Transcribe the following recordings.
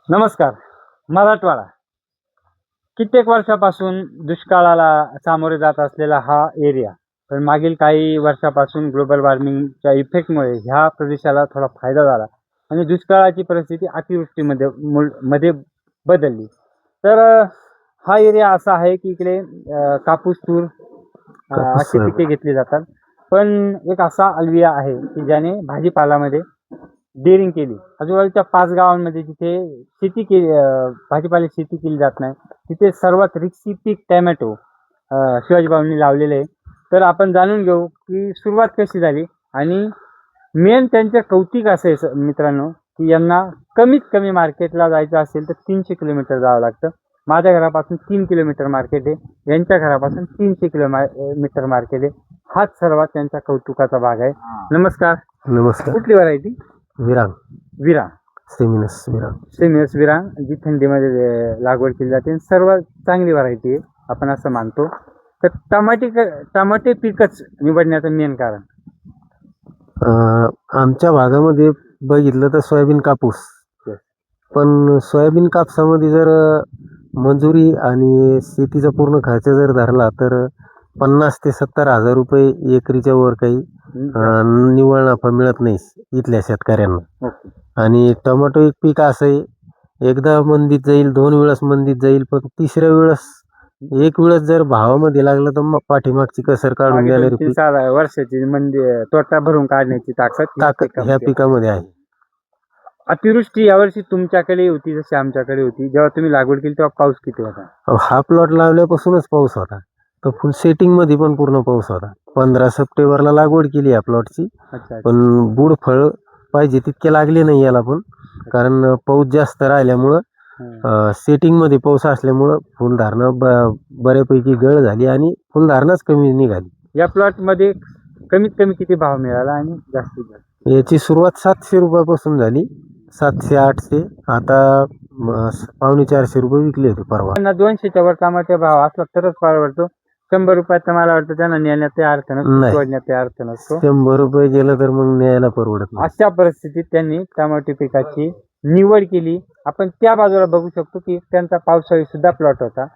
नमस्कार. मराठवाडा कित्येक वर्षापासून दुष्काळाला सामोरे जात असलेला हा एरिया, पण मागील काही वर्षापासून ग्लोबल वॉर्मिंगच्या इफेक्टमुळे ह्या प्रदेशाला थोडा फायदा झाला आणि दुष्काळाची परिस्थिती अतिवृष्टीमध्ये मध्ये बदलली. तर हा एरिया असा आहे की इकडे कापूस, तूर अशी पिके घेतली जातात. पण एक असा अलविया आहे की ज्याने भाजीपालामध्ये डेअरिंग केली. आजूबाजूच्या 5 गावांमध्ये जिथे भाजीपाल्याची शेती केली जात नाही, तिथे सर्वात रिक्सी पीक टोमॅटो शिवाजीभाऊंनी लावलेले आहे. तर आपण जाणून घेऊ की सुरुवात कशी झाली आणि मेन त्यांचं कौतिक असं आहे मित्रांनो, की यांना कमीत कमी मार्केटला जायचं असेल तर 300 किलोमीटर जावं लागतं. माझ्या घरापासून 3 किलोमीटर मार्केट आहे, यांच्या घरापासून 300 किलोमीटर मार्केट आहे. हाच सर्वात त्यांचा कौतुकाचा भाग आहे. नमस्कार. नमस्कार. कुठली व्हरायटी? विरांग. विरांग. सेमिनस विरांग. सेमिनस विरांग जी थंडीमध्ये लागवड केली जाते, सर्वात चांगली व्हरायटी आहे आपण असं मानतो. तर टमाटे पीकच निवडण्याचं मेन कारण? आमच्या भागामध्ये बघितलं तर सोयाबीन, कापूस. पण सोयाबीन कापसामध्ये जर मजुरी आणि शेतीचा पूर्ण खर्च जर धरला तर 50 ते 70 हजार रुपये एकरीच्या वर काही निव्वळ नफा मिळत नाही इथल्या शेतकऱ्यांना. आणि टोमॅटो एक पीक असं आहे, एकदा मंदीत जाईल, 2 वेळेस मंदीत जाईल, पण तिसऱ्या वेळेस एक वेळेस जर भावामध्ये लागलं तर मग पाठीमागची कसर काढून द्यायला वर्षाची म्हणजे तोटा भरून काढण्याची ताकद ह्या पिकामध्ये आहे. अतिवृष्टी यावर्षी तुमच्याकडे होती जशी आमच्याकडे होती. जेव्हा तुम्ही लागवड केली तेव्हा पाऊस किती होता? हा प्लॉट लावल्यापासूनच पाऊस होता. तर फुल सेटिंग मध्ये पण पूर्ण पाऊस होता. 15 सप्टेंबरला लागवड केली या प्लॉटची. पण बुड फळ पाहिजे तितके लागले नाही याला पण, कारण पाऊस जास्त राहिल्यामुळं सेटिंग मध्ये पाऊस असल्यामुळं फुलधारणा बऱ्यापैकी गळ झाली आणि फुलधारणाच कमी निघाली. या प्लॉट मध्ये कमीत कमी किती भाव मिळाला आणि जास्तीत जास्त? याची सुरुवात 700 रुपयापासून झाली. 700-800, आता 450 रुपये विकले होते परवा. 200च्या वर टमाटे भाव असला तरच परवडतो. 100 रुपयाचा मला वाटतं त्यांना नेण्यात अर्थ नसतो, सोडण्यात अर्थ नसतो. 100 रुपये गेलं तर मग न्यायला परवडत नाही. अशा परिस्थितीत त्यांनी टमाटे पिकाची निवड केली. आपण त्या बाजूला बघू शकतो की त्यांचा पावसाळी सुद्धा प्लॉट होता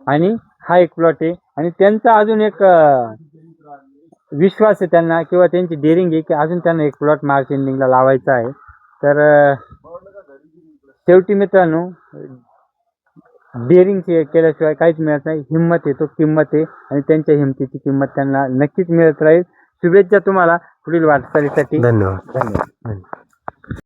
आणि हा एक प्लॉट आहे. आणि त्यांचा अजून एक विश्वास आहे त्यांना, किंवा त्यांची डेअरिंग आहे की अजून त्यांना एक प्लॉट मार्च एंडिंगला लावायचा आहे. तर शेवटी मित्रांनो, डेअरिंग केल्याशिवाय काहीच मिळत नाही. हिंमत आहे तो किंमत आहे आणि त्यांच्या हिमतीची किंमत त्यांना नक्कीच मिळत राहील. शुभेच्छा तुम्हाला पुढील वाटचालीसाठी. धन्यवाद.